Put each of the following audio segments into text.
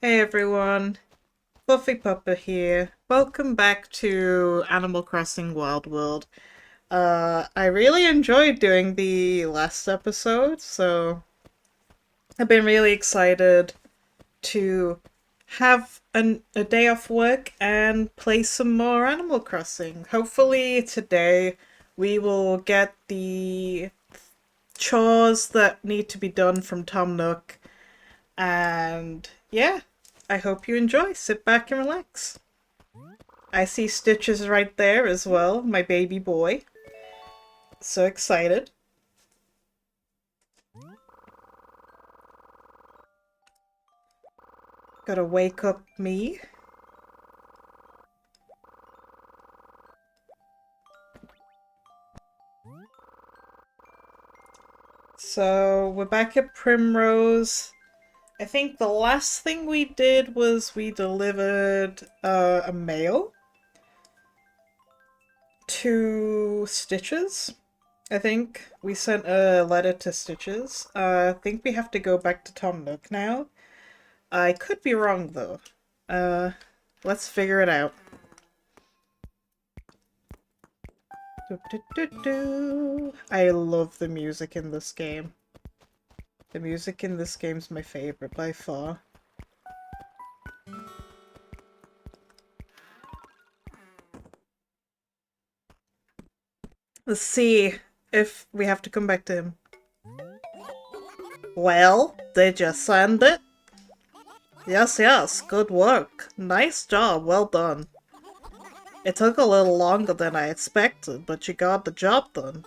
Hey everyone, Fluffy Puppa here. Welcome back to Animal Crossing Wild World. I really enjoyed doing the last episode, so I've been really excited to have a day off work and play some more Animal Crossing. Hopefully today we will get the chores that need to be done from Tom Nook, and yeah, I hope you enjoy. Sit back and relax. I see Stitches right there as well, my baby boy. So excited. Gotta wake up me. So we're back at Primrose. I think the last thing we did was we delivered a mail to Stitches. I think we sent a letter to Stitches. I think we have to go back to Tom Nook now. I could be wrong though. Uh, let's figure it out. Do, do, do, do. I love the music in this game. The music in this game's my favorite by far. Let's see if we have to come back to him. Well, did you send it? Yes, yes, good work. Nice job, well done. It took a little longer than I expected, but you got the job done.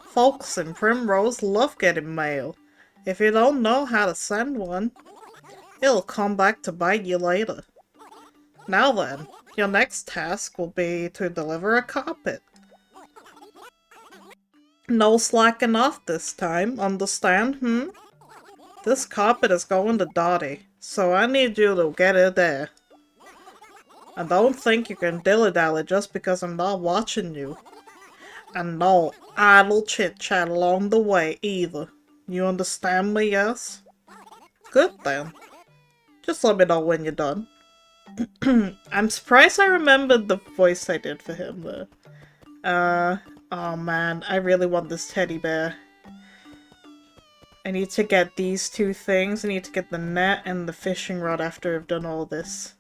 Folks in Primrose love getting mail. If you don't know how to send one, it'll come back to bite you later. Now then, your next task will be to deliver a carpet. No slacking off this time, understand, This carpet is going to Dottie, so I need you to get it there. And don't think you can dilly-dally just because I'm not watching you. And no idle chit-chat along the way either. You understand me, yes? Good then. Just let me know when you're done. I'm surprised I remembered the voice I did for him though. Oh man, I really want this teddy bear. I need to get these two things. I need to get the net and the fishing rod after I've done all this.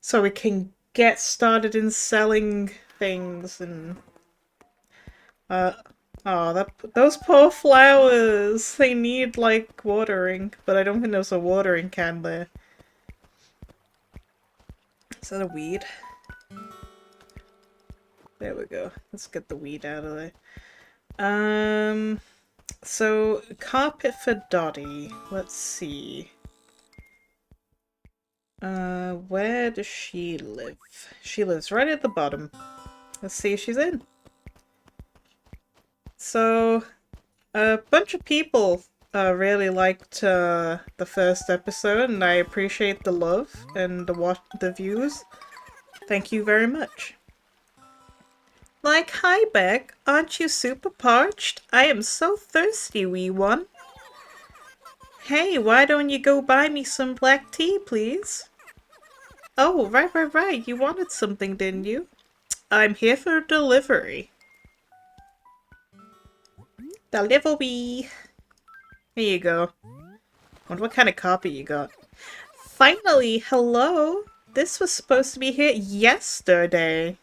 So we can get started in selling things and... oh, those poor flowers! They need, like, watering. But I don't think there's a watering can there. Is that a weed? There we go. Let's get the weed out of there. So, carpet for Dottie. Let's see. Where does she live? She lives right at the bottom. Let's see if she's in. So, a bunch of people really liked the first episode, and I appreciate the love and the views. Thank you very much. Like, hi Beck, aren't you super parched? I am so thirsty, wee one. Hey, why don't you go buy me some black tea, please? Oh, right. You wanted something, didn't you? I'm here for delivery. Delivery. Here you go. Wonder what kind of copy you got. Finally, hello. This was supposed to be here yesterday.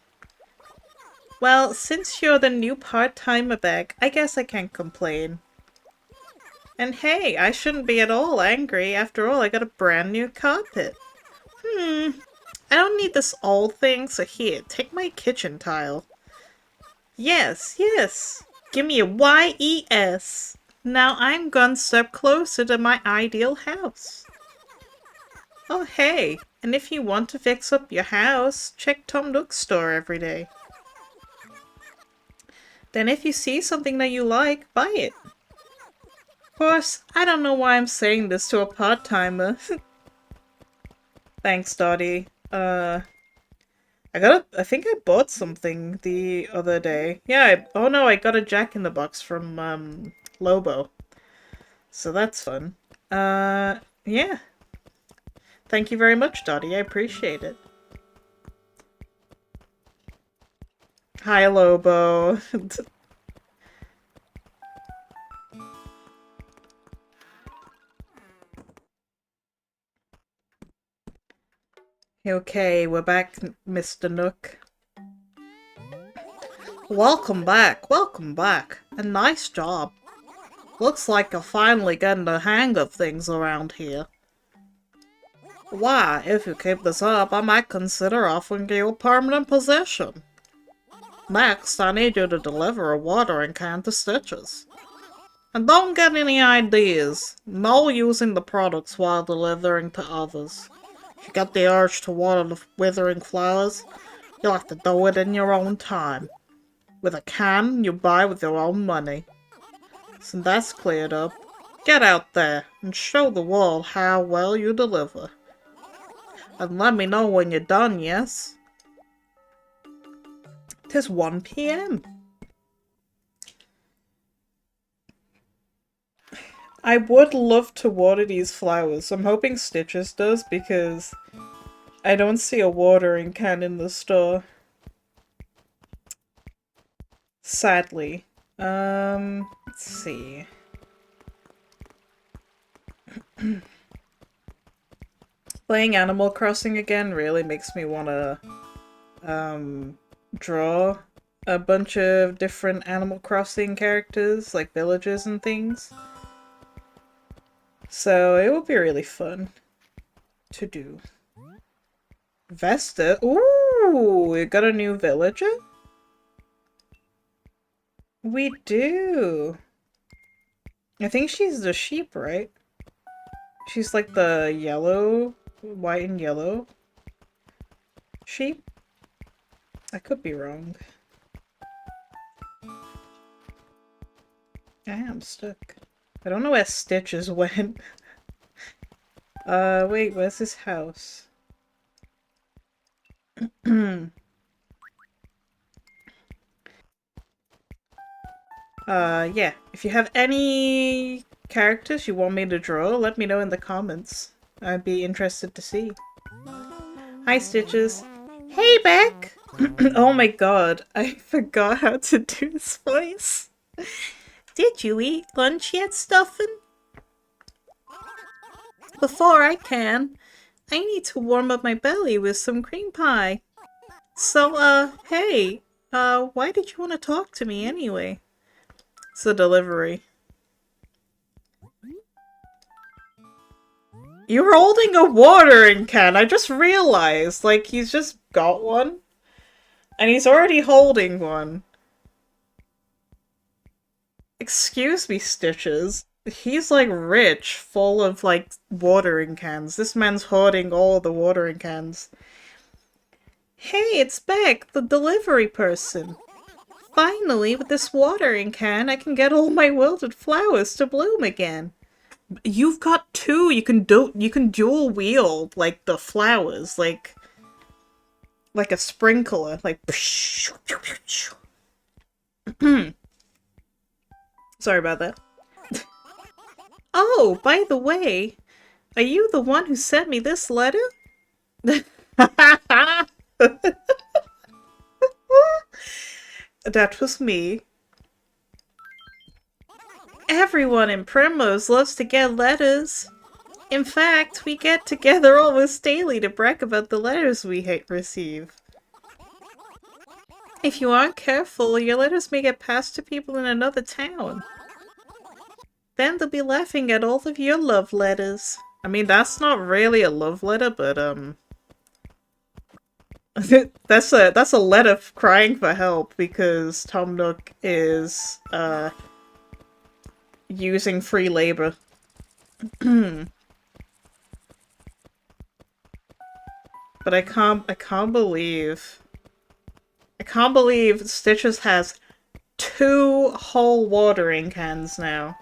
Well, since you're the new part-timer back, I guess I can't complain. And hey, I shouldn't be at all angry. After all, I got a brand new carpet. I don't need this old thing, so here, take my kitchen tile. Yes. Give me a YES. Now I'm gonna step closer to my ideal house. Oh hey, and if you want to fix up your house, check Tom Nook's store every day. Then if you see something that you like, buy it. Of course, I don't know why I'm saying this to a part-timer. Thanks, Dottie. I think I bought something the other day. Yeah, oh no, I got a Jack-in-the-Box from, Lobo. So that's fun. Yeah. Thank you very much, Dottie. I appreciate it. Hi, Lobo. Okay, we're back, Mr. Nook. Welcome back, welcome back. A nice job. Looks like you're finally getting the hang of things around here. Why, if you keep this up, I might consider offering you a permanent position. Next, I need you to deliver a watering can to Stitches. And don't get any ideas. No using the products while delivering to others. If you get the urge to water the withering flowers, you'll have to do it in your own time. With a can you buy with your own money. So that's cleared up. Get out there and show the world how well you deliver. And let me know when you're done, yes? 'Tis 1 p.m. I would love to water these flowers. I'm hoping Stitches does because I don't see a watering can in the store. Sadly. Let's see. Playing Animal Crossing again really makes me want to draw a bunch of different Animal Crossing characters, like villages and things. So it would be really fun to do. Vesta? Ooh, we got a new villager? We do. I think she's the sheep, right? She's like the yellow, white and yellow sheep? I could be wrong. I am stuck. I don't know where Stitches went. Wait, where's his house? Yeah. If you have any characters you want me to draw, let me know in the comments. I'd be interested to see. Hi, Stitches. Hey, Beck! Oh my god, I forgot how to do this voice. Did you eat lunch yet, Stuffin'? Before I can, I need to warm up my belly with some cream pie. So, hey, why did you want to talk to me anyway? It's the delivery. You're holding a watering can, I just realized. Like, he's just got one. And he's already holding one. Excuse me, Stitches. He's like rich, full of like watering cans. This man's hoarding all the watering cans. Hey, it's Beck, the delivery person. Finally, with this watering can, I can get all my wilted flowers to bloom again. You've got two. You can dual wield like the flowers, like a sprinkler, like. Sorry about that. Oh, by the way, are you the one who sent me this letter? That was me. Everyone in Primrose loves to get letters. In fact, we get together almost daily to brag about the letters we receive. If you aren't careful, your letters may get passed to people in another town. Then they'll be laughing at all of your love letters. I mean, that's not really a love letter, but, that's a letter crying for help because Tom Nook is, using free labor. But I can't believe Stitches has 2 whole watering cans now.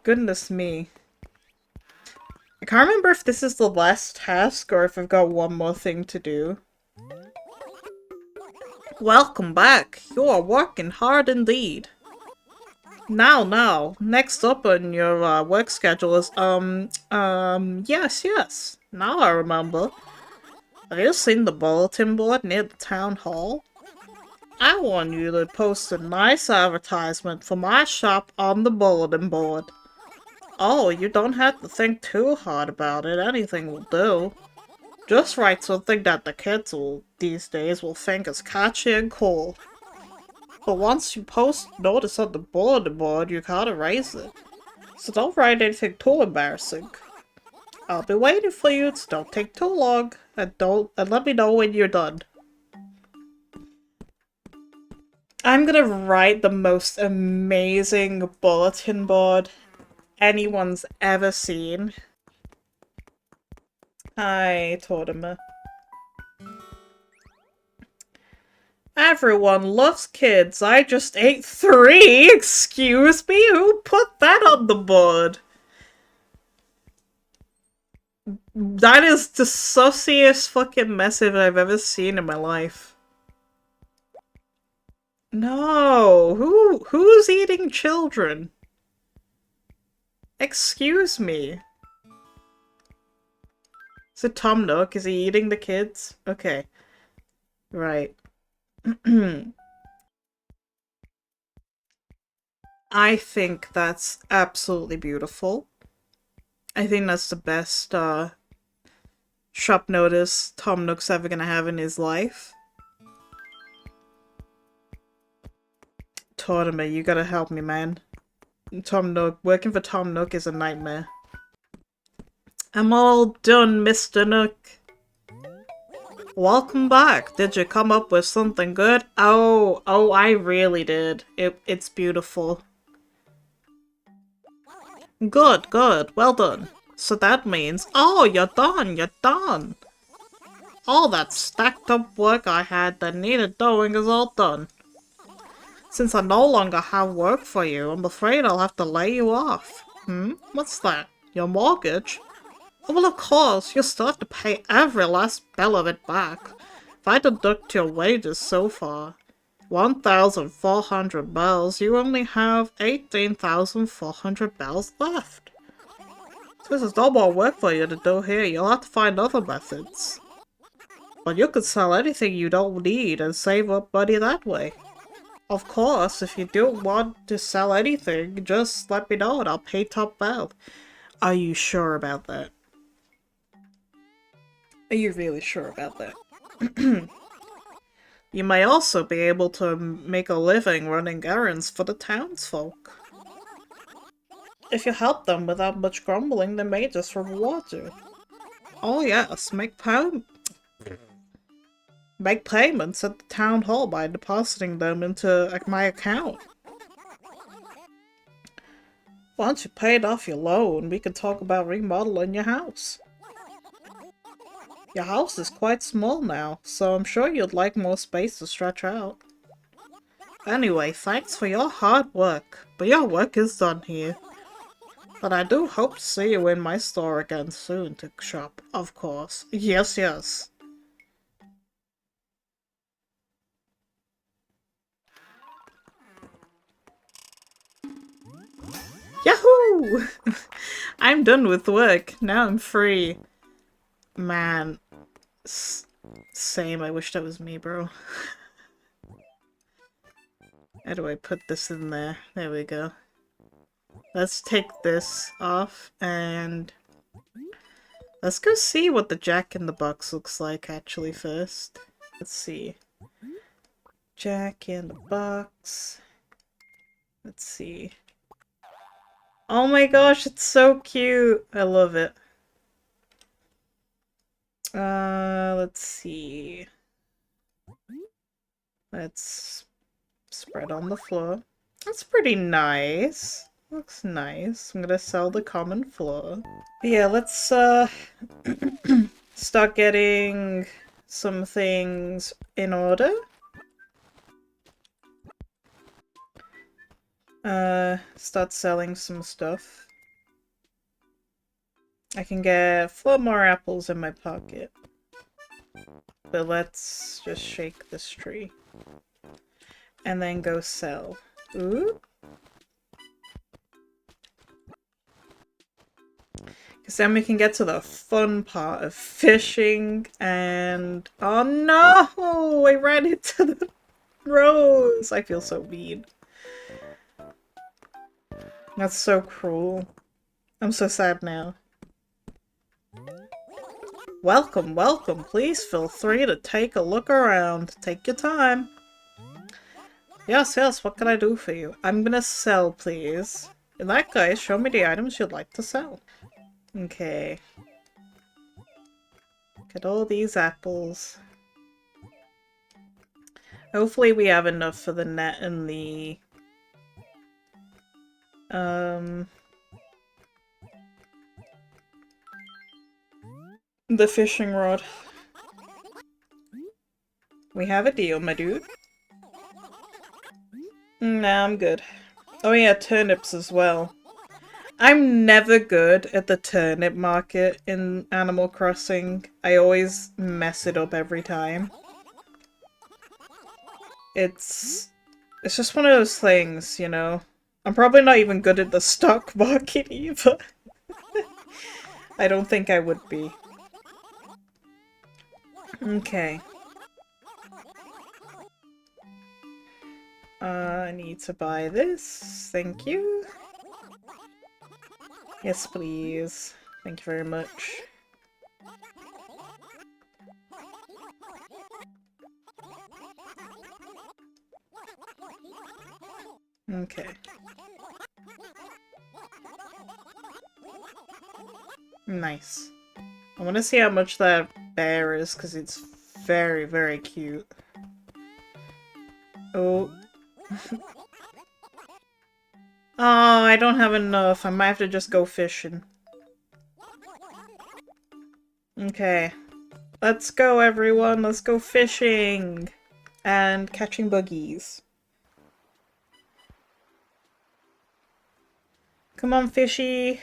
Goodness me. I can't remember if this is the last task or if I've got one more thing to do. Welcome back. You are working hard indeed. Now. Next up on your work schedule is, yes. Now I remember. Have you seen the bulletin board near the town hall? I want you to post a nice advertisement for my shop on the bulletin board. Oh, you don't have to think too hard about it. Anything will do. Just write something that the kids these days will think is catchy and cool. But once you post notice on the bulletin board, you gotta raise it. So don't write anything too embarrassing. I'll be waiting for you, so don't take too long. And let me know when you're done. I'm gonna write the most amazing bulletin board anyone's ever seen. Hi, Tortimer. Everyone loves kids. I just ate 3. Excuse me? Who put that on the board? That is the sussiest fucking message I've ever seen in my life. No, who's eating children? Excuse me. Is it Tom Nook? Is he eating the kids? Okay. Right. I think that's absolutely beautiful. I think that's the best shop notice Tom Nook's ever gonna have in his life. Tortimer, you gotta help me, man. Tom Nook, working for Tom Nook is a nightmare. I'm all done, Mr. Nook. Welcome back. Did you come up with something good? Oh, I really did. It's beautiful. Good. Well done. So that means, oh, you're done. All that stacked up work I had that needed doing is all done. Since I no longer have work for you, I'm afraid I'll have to lay you off. What's that? Your mortgage? Oh, well, of course, you still have to pay every last bell of it back. If I deduct your wages so far, 1,400 bells, you only have 18,400 bells left. So there's no more work for you to do here. You'll have to find other methods. But you could sell anything you don't need and save up money that way. Of course, if you do want to sell anything, just let me know and I'll pay top bell. Are you sure about that? Are you really sure about that? You may also be able to make a living running errands for the townsfolk. If you help them without much grumbling, they may just reward you. Oh yes, make payments at the town hall by depositing them into my account. Once you paid off your loan, we can talk about remodeling your house. Your house is quite small now, so I'm sure you'd like more space to stretch out. Anyway, thanks for your hard work, but your work is done here. But I do hope to see you in my store again soon to shop, of course. Yes. Yahoo! I'm done with work. Now I'm free. Man. Same, I wish that was me, bro. How do I put this in there? There we go. Let's take this off and let's go see what the Jack in the Box looks like actually first. Let's see. Jack in the Box. Let's see. Oh my gosh, it's so cute! I love it. Let's see. Let's spread on the floor. That's pretty nice. Looks nice. I'm gonna sell the common floor. Yeah, let's start getting some things in order. Start selling some stuff. I can get 4 more apples in my pocket. But let's just shake this tree. And then go sell. Ooh. Because then we can get to the fun part of fishing and... Oh no! I ran into the rose! I feel so mean. That's so cruel. I'm so sad now. Welcome, welcome. Please feel free to take a look around. Take your time. Yes, yes, what can I do for you? I'm gonna sell, please. In that case, show me the items you'd like to sell. Okay. Get all these apples. Hopefully we have enough for the net and the... the fishing rod. We have a deal, my dude. Nah, I'm good. Oh yeah, turnips as well. I'm never good at the turnip market in Animal Crossing. I always mess it up every time. It's just one of those things, you know? I'm probably not even good at the stock market either. I don't think I would be. Okay. I need to buy this. Thank you. Yes, please. Thank you very much. Okay. Nice. I want to see how much that bear is, because it's very, very cute. Oh. Oh, I don't have enough. I might have to just go fishing. Okay. Let's go, everyone. Let's go fishing. And catching buggies. Come on, fishy.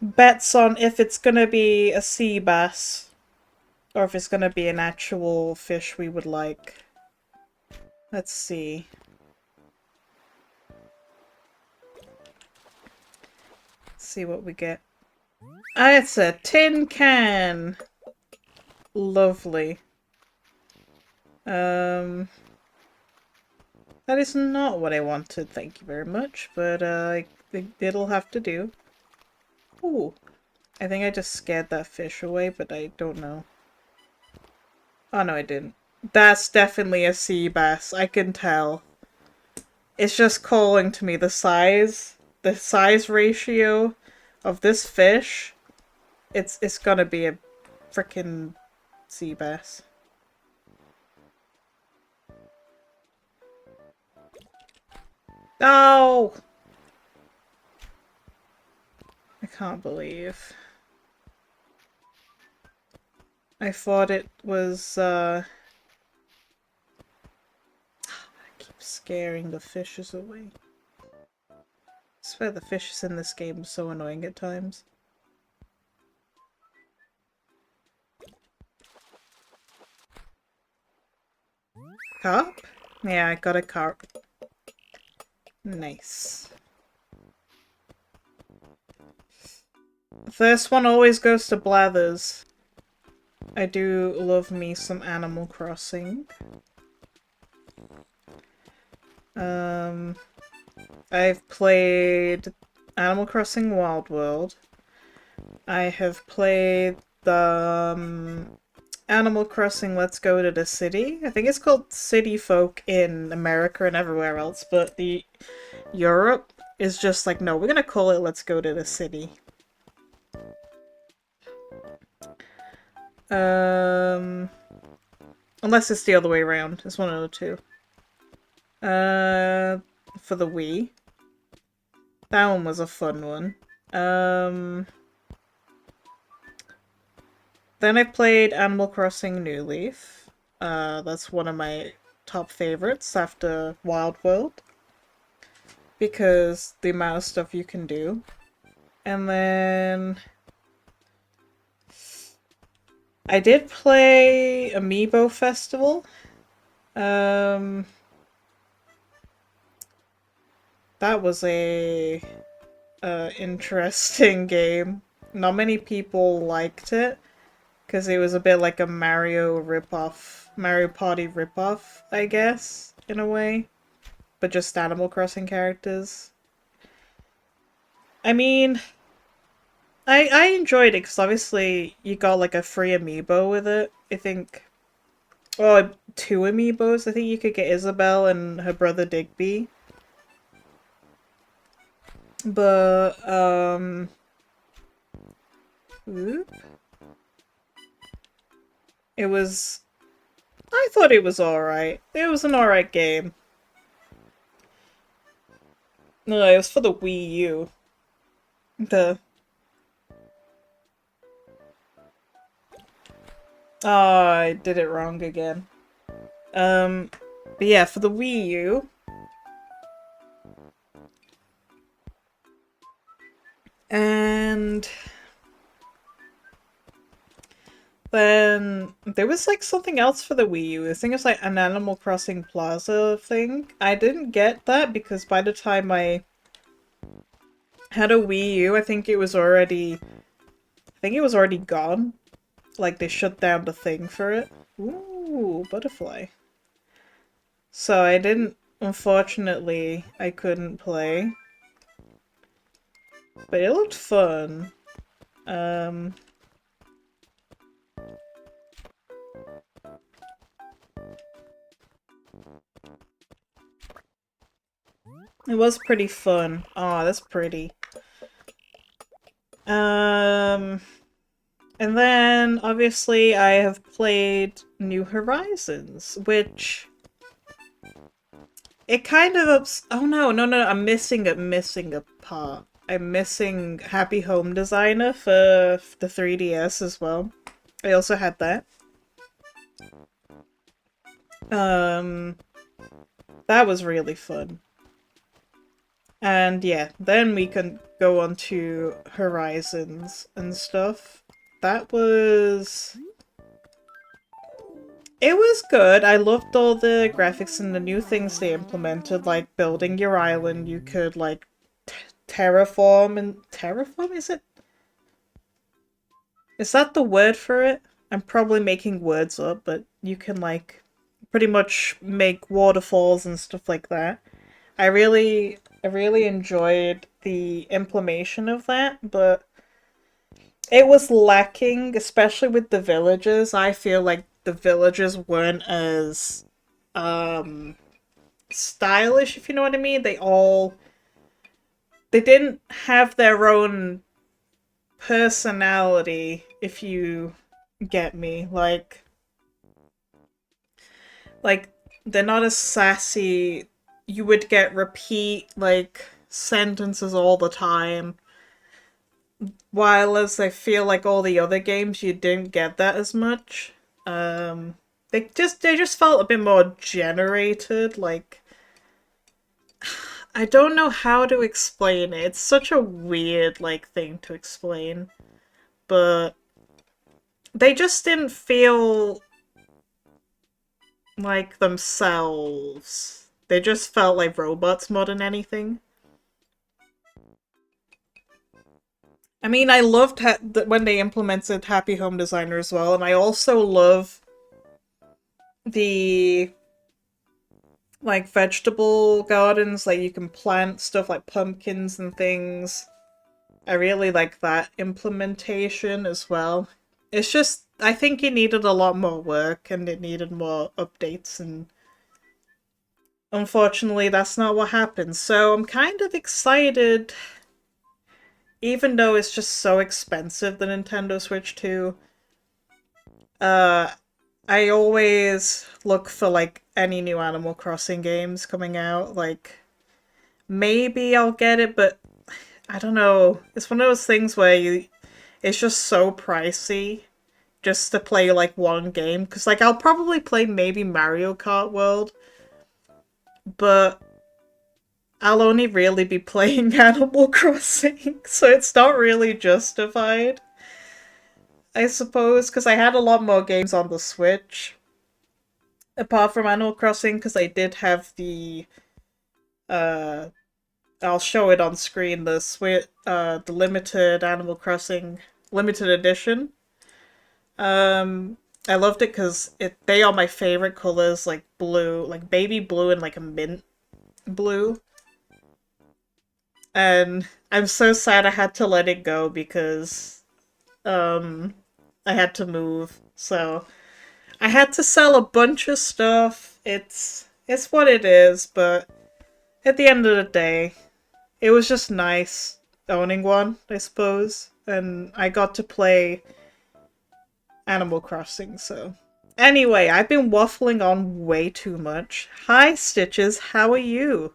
Bets on if it's gonna be a sea bass. Or if it's gonna be an actual fish we would like. Let's see. Let's see what we get. Ah, it's a tin can! Lovely. That is not what I wanted, thank you very much, but it'll have to do. Ooh. I think I just scared that fish away, but I don't know. Oh no, I didn't. That's definitely a sea bass, I can tell. It's just calling to me the size ratio of this fish. It's gonna be a frickin' sea bass. Oh! I can't believe. I thought it was, I keep scaring the fishes away. I swear the fishes in this game are so annoying at times. Carp? Yeah, I got a carp. Nice. The first one always goes to Blathers. I do love me some Animal Crossing. I've played Animal Crossing Wild World. I have played the Animal Crossing Let's Go to the City. I think it's called City Folk in America and everywhere else, but the Europe is just like, no, we're gonna call it Let's Go to the City. Unless it's the other way around. It's one of the two. For the Wii. That one was a fun one. Then I played Animal Crossing New Leaf. That's one of my top favorites after Wild World. Because the amount of stuff you can do. And then I did play Amiibo Festival. That was a interesting game. Not many people liked it because it was a bit like a Mario ripoff, Mario Party ripoff, I guess, in a way, but just Animal Crossing characters. I mean, I enjoyed it because obviously you got like a free amiibo with it. I think, oh, two amiibos. I think you could get Isabelle and her brother Digby. But oop, it was. I thought it was alright. It was an alright game. No, it was for the Wii U. The Oh, I did it wrong again. Um, but yeah, for the Wii U. And then there was like something else for the Wii U. I think it's like an Animal Crossing Plaza thing. I didn't get that because by the time I had a Wii U, I think it was already gone. Like they shut down the thing for it. Ooh, butterfly. So I didn't, unfortunately, I couldn't play. But it looked fun. Um, it was pretty fun. Oh, that's pretty. Um, and then obviously I have played New Horizons, which it kind of oh no, I'm missing a part. I'm missing Happy Home Designer for the 3DS as well. I also had that. Um, that was really fun. And yeah, then we can go on to Horizons and stuff. That was... It was good. I loved all the graphics and the new things they implemented, like building your island. You could like terraform and terraform, is it? Is that the word for it? I'm probably making words up, but you can like pretty much make waterfalls and stuff like that. I really enjoyed the implementation of that, but it was lacking, especially with the villages. I feel like the villages weren't as um stylish, if you know what I mean. They didn't have their own personality, if you get me. Like they're not as sassy. You would get repeat like sentences all the time. While as I feel like all the other games you didn't get that as much. Um they just felt a bit more generated, like I don't know how to explain it. It's such a weird like thing to explain, but they just didn't feel like themselves. They just felt like robots more than anything. I mean, I loved when they implemented Happy Home Designer as well, and I also love the like vegetable gardens, like you can plant stuff like pumpkins and things. I really like that implementation as well. It's just, I think it needed a lot more work and it needed more updates, and unfortunately, that's not what happened. So I'm kind of excited, even though it's just so expensive, the Nintendo Switch 2. Uh, I always look for like any new Animal Crossing games coming out. Like, maybe I'll get it, but I don't know. It's one of those things where it's just so pricey just to play like one game. Because like I'll probably play maybe Mario Kart World, but I'll only really be playing Animal Crossing, so it's not really justified, I suppose, because I had a lot more games on the Switch, apart from Animal Crossing, because I did have the, uh, I'll show it on screen. The limited Animal Crossing limited edition. I loved it because they are my favorite colors, like blue, like baby blue and like a mint blue. And I'm so sad I had to let it go because um I had to move. So I had to sell a bunch of stuff. It's what it is, but at the end of the day, it was just nice owning one, I suppose. And I got to play Animal Crossing, so. Anyway, I've been waffling on way too much. Hi, Stitches, how are you?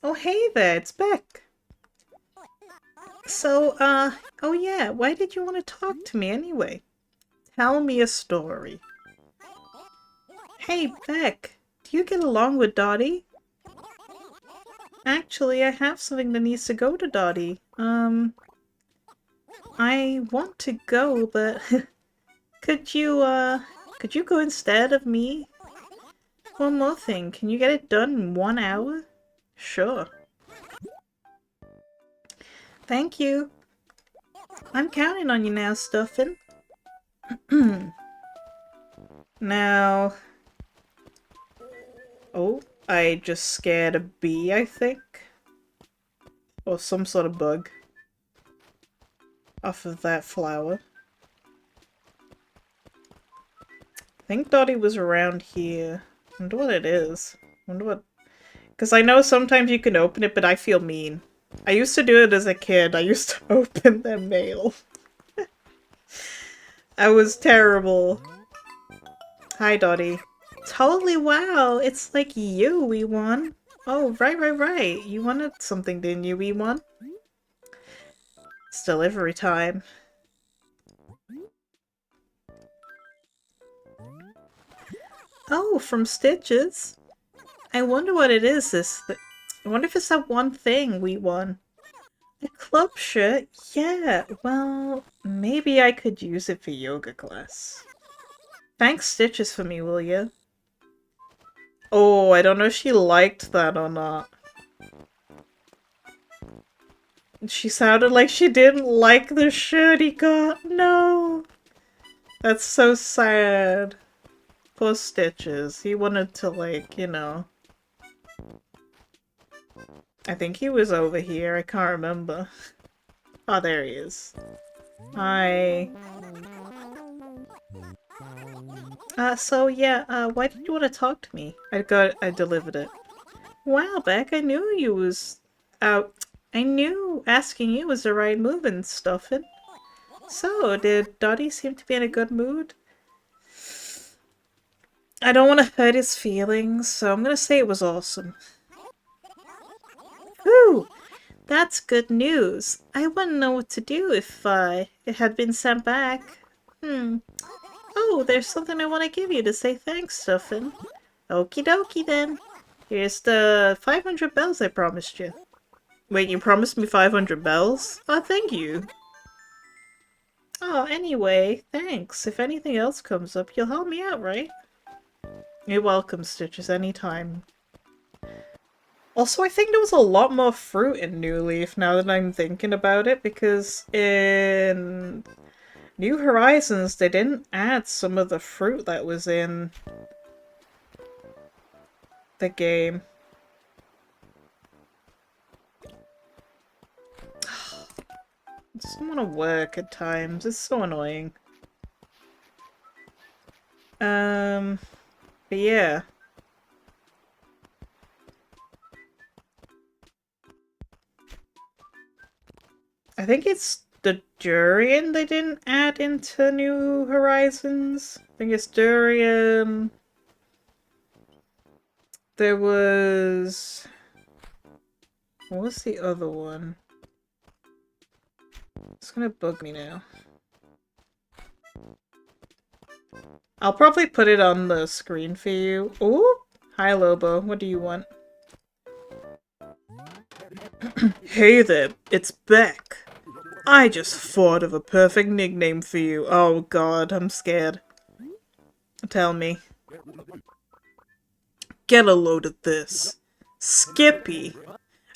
Oh, hey there, it's Beck. So, oh yeah, why did you want to talk to me anyway? Tell me a story. Hey, Beck, do you get along with Dottie? Actually, I have something that needs to go to Dottie. I want to go, but could you go instead of me? One more thing, can you get it done in 1 hour? Sure. Thank you. I'm counting on you now, Stuffin'. Now... Oh, I just scared a bee, I think. Or some sort of bug. Off of that flower. I think Dottie was around here. Wonder what it is. Wonder what... Because I know sometimes you can open it, but I feel mean. I used to do it as a kid. I used to open their mail. I was terrible. Hi, Dottie. Totally, wow. It's like you, we won. Oh, right. You wanted something, didn't you, we won? It's delivery time. Oh, from Stitches. I wonder what it is I wonder if it's that one thing we won. A club shirt? Yeah, well, maybe I could use it for yoga class. Thanks Stitches for me, will you? Oh, I don't know if she liked that or not. She sounded like she didn't like the shirt he got. No! That's so sad. Poor Stitches. He wanted to, like, you know... I think he was over here. I can't remember. Oh, there he is. Hi. So yeah, why did you want to talk to me? I delivered it. Wow, Beck, I knew you was out. I knew asking you was the right move and stuff. And so, did Dottie seem to be in a good mood? I don't want to hurt his feelings, so I'm gonna say it was awesome. Ooh, that's good news. I wouldn't know what to do if, it had been sent back. Oh, there's something I want to give you to say thanks, Stuffin. Okie dokie then. Here's the 500 bells I promised you. Wait, you promised me 500 bells? Oh, thank you. Oh, anyway, thanks. If anything else comes up, you'll help me out, right? You're welcome, Stitches, anytime. Also, I think there was a lot more fruit in New Leaf now that I'm thinking about it, because in New Horizons, they didn't add some of the fruit that was in the game. I just want to work at times. It's so annoying. But yeah. I think it's the durian they didn't add into New Horizons. I think it's durian. There was... What was the other one? It's gonna bug me now. I'll probably put it on the screen for you. Ooh! Hi, Lobo. What do you want? Hey there, it's Beck. I just thought of a perfect nickname for you. Oh god, I'm scared. Tell me. Get a load of this. Skippy.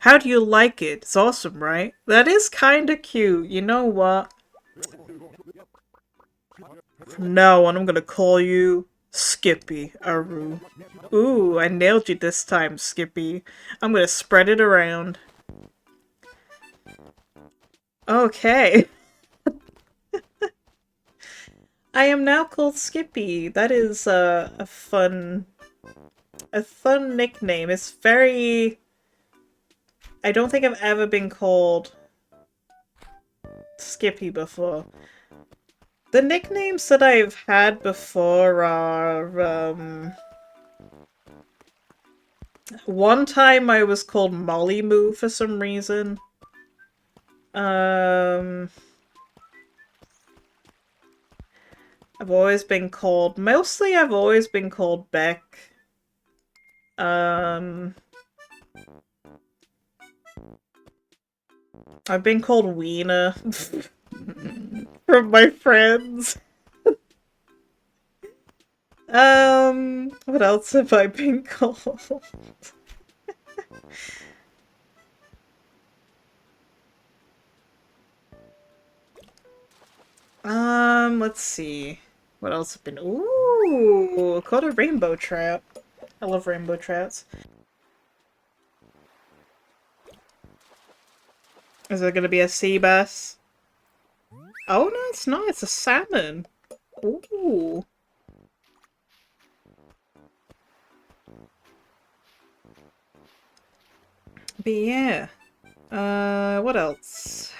How do you like it? It's awesome, right? That is kinda cute. You know what? From now on, I'm gonna call you Skippy, Aru. Ooh, I nailed you this time, Skippy. I'm gonna spread it around. Okay. I am now called Skippy. That is a fun nickname. It's very... I don't think I've ever been called Skippy before. The nicknames that I've had before are, one time I was called Molly Moo for some reason. I've always been called... Mostly I've always been called Beck. I've been called Wiener from my friends. What else have I been called? Let's see. What else have been... Ooh, called a rainbow trout. I love rainbow trouts. Is it gonna be a sea bass? Oh no, it's not. It's a salmon. Ooh. But yeah. What else?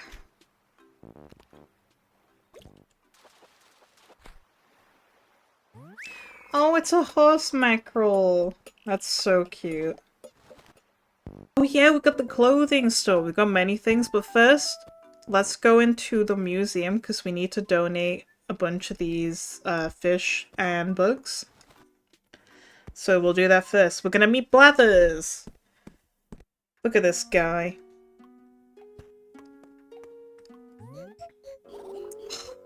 Oh, it's a horse mackerel. That's so cute. Oh yeah, we got the clothing store. We got many things, but first, let's go into the museum because we need to donate a bunch of these fish and bugs. So we'll do that first. We're gonna meet Blathers! Look at this guy.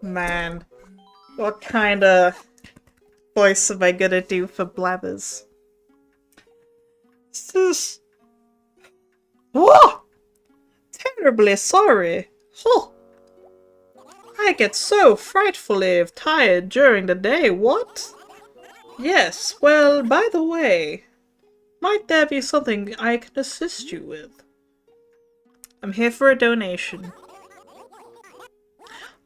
Man, what kind of voice am I gonna do for Blathers? This... Whoa! Terribly sorry. Oh, I get so frightfully tired during the day, what? Yes, well, by the way, might there be something I can assist you with? I'm here for a donation.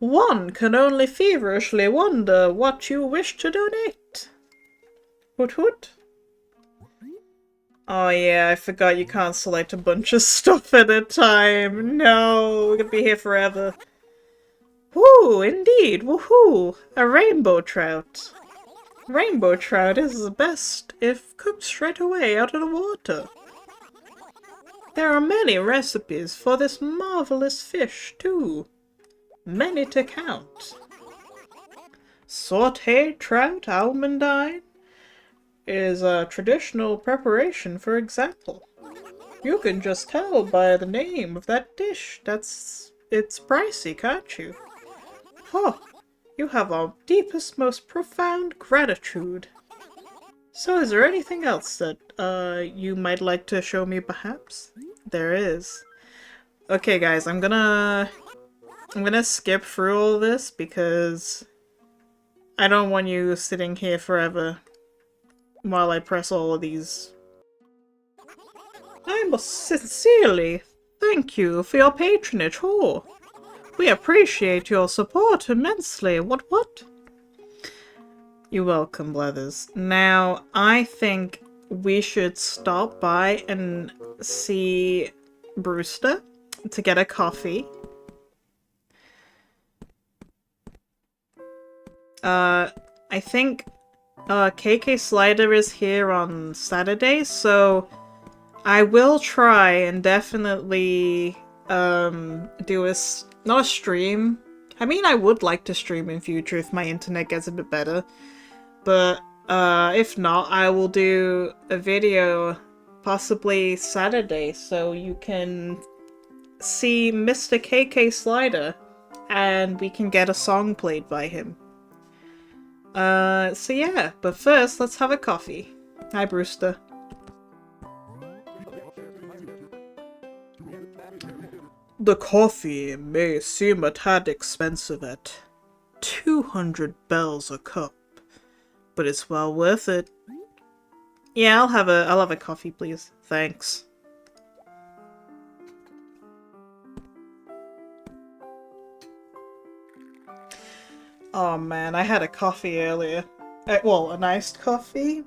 One can only feverishly wonder what you wish to donate. Hoot hoot. Oh yeah, I forgot you can't select a bunch of stuff at a time. No, we're gonna be here forever. Woo, indeed, woohoo! A rainbow trout. Rainbow trout is best if cooked straight away out of the water. There are many recipes for this marvelous fish, too. Many to count. Sautéed trout almondine is a traditional preparation, for example. You can just tell by the name of that dish it's pricey, can't you? Oh, you have our deepest, most profound gratitude. So is there anything else that you might like to show me, perhaps? There is. Okay guys, I'm gonna skip through all this because I don't want you sitting here forever while I press all of these. I must sincerely thank you for your patronage. Oh, we appreciate your support immensely. What? You're welcome, Blethers. Now, I think we should stop by and see Brewster to get a coffee. I think KK Slider is here on Saturday, so I will try and definitely do not a stream. I mean, I would like to stream in future if my internet gets a bit better, but if not, I will do a video possibly Saturday so you can see Mr. KK Slider and we can get a song played by him. So yeah, but first, let's have a coffee. Hi, Brewster. The coffee may seem a tad expensive at 200 bells a cup, but it's well worth it. Yeah, I'll have a coffee, please. Thanks. Oh man, I had a coffee earlier. Well, an iced coffee.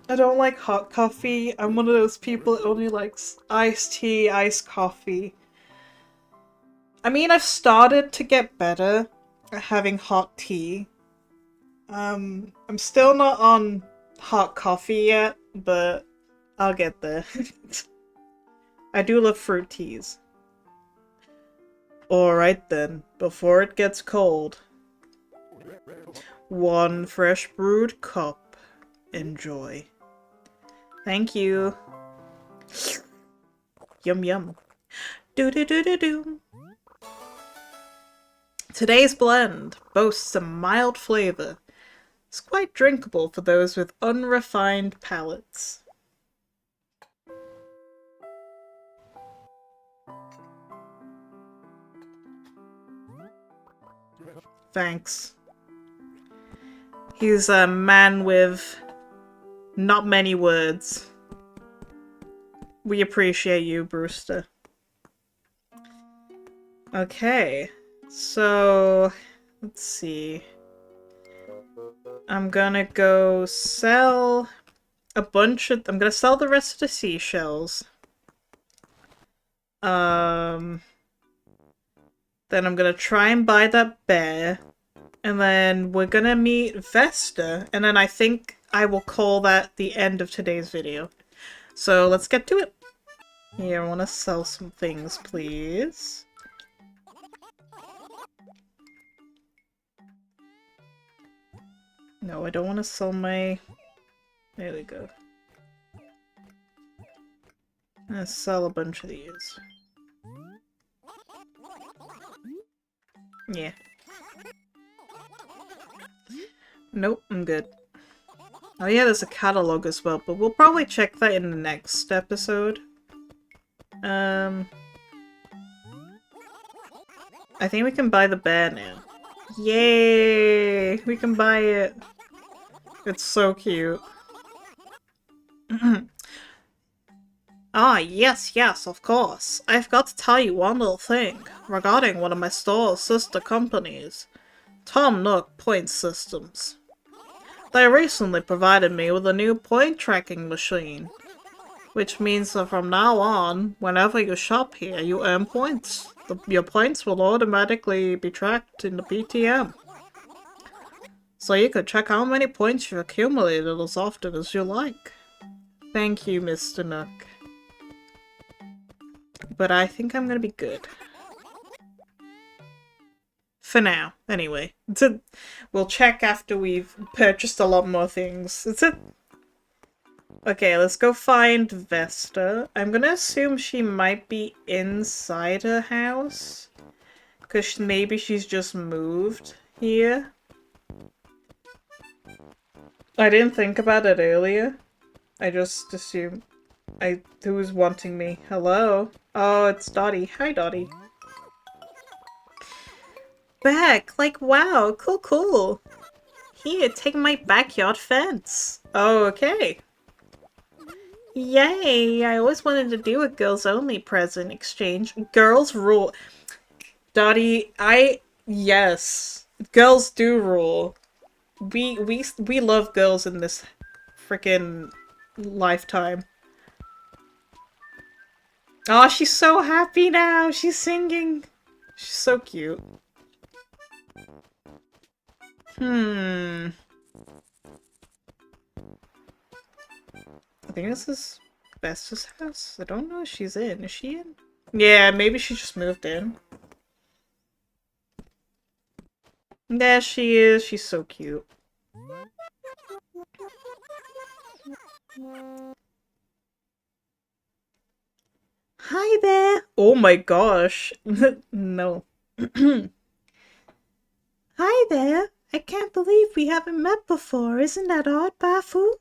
I don't like hot coffee. I'm one of those people that only likes iced tea, iced coffee. I mean, I've started to get better at having hot tea. I'm still not on hot coffee yet, but I'll get there. I do love fruit teas. Alright then, before it gets cold. 1 fresh brewed cup. Enjoy. Thank you. Yum yum. Do do do do do. Today's blend boasts a mild flavor. It's quite drinkable for those with unrefined palates. Thanks. He's a man with not many words. We appreciate you, Brewster. Okay, so let's see. I'm gonna go sell a bunch of... I'm gonna sell the rest of the seashells. Then I'm gonna try and buy that bear. And then we're gonna meet Vesta. And then I think I will call that the end of today's video. So let's get to it. Here, I want to sell some things, please. No, I don't want to sell my... There we go. I'm gonna sell a bunch of these. Yeah. Nope, I'm good. Oh yeah, there's a catalog as well, but we'll probably check that in the next episode. I think we can buy the bear now. Yay! We can buy it! It's so cute. Ah, yes, of course. I've got to tell you one little thing regarding one of my store's sister companies, Tom Nook Point Systems. They recently provided me with a new point tracking machine, which means that from now on, whenever you shop here, you earn points. Your points will automatically be tracked in the PTM. So you can check how many points you've accumulated as often as you like. Thank you, Mr. Nook. But I think I'm gonna be good. For now, anyway. We'll check after we've purchased a lot more things. Okay, let's go find Vesta. I'm gonna assume she might be inside her house. Because maybe she's just moved here. I didn't think about it earlier. I just assumed... Who's wanting me? Hello? Oh, it's Dottie. Hi, Dottie. Back! Like, wow, cool. Here, take my backyard fence. Oh, okay. Yay! I always wanted to do a girls-only present exchange. Girls rule. Dottie, yes. Girls do rule. We love girls in this frickin' lifetime. Oh, she's so happy now! She's singing! She's so cute. I think this is Vesta's house. I don't know if she's in. Is she in? Yeah, maybe she just moved in. There she is. She's so cute. Hi there! Oh my gosh. No. Hi there! I can't believe we haven't met before. Isn't that odd, Bafu?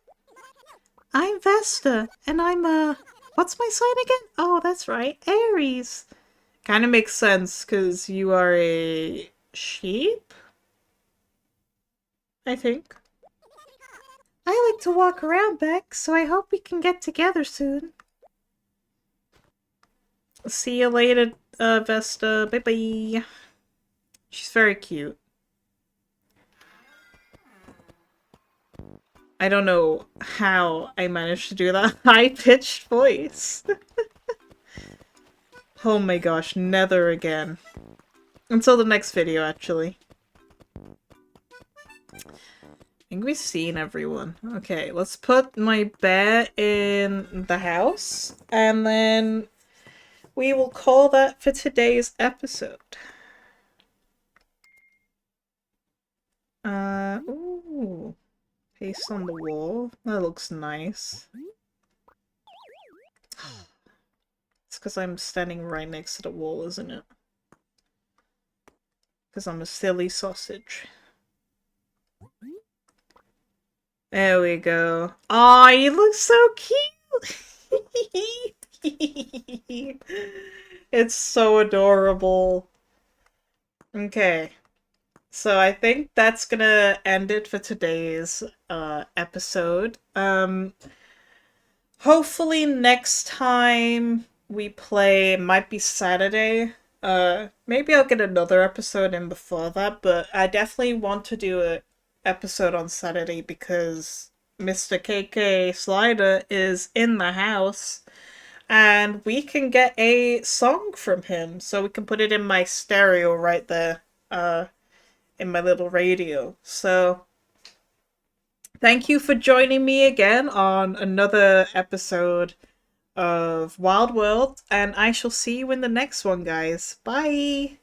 I'm Vesta, and I'm what's my sign again? Oh, that's right, Aries. Kind of makes sense because you are a sheep, I think. I like to walk around, Beck, so I hope we can get together soon. See you later, Vesta. Bye bye. She's very cute. I don't know how I managed to do that high-pitched voice. Oh my gosh, never again. Until the next video, actually. I think we've seen everyone. Okay, let's put my bear in the house, and then we will call that for today's episode. Ooh. Paste on the wall. That looks nice. It's because I'm standing right next to the wall, isn't it? Because I'm a silly sausage. There we go. Aw, you look so cute! It's so adorable. Okay. So I think that's gonna end it for today's episode. Hopefully next time we play might be Saturday. Maybe I'll get another episode in before that, but I definitely want to do a episode on Saturday because Mr. KK Slider is in the house and we can get a song from him, so we can put it in my stereo right there, in my little radio. So thank you for joining me again on another episode of Wild World, and I shall see you in the next one, guys. Bye!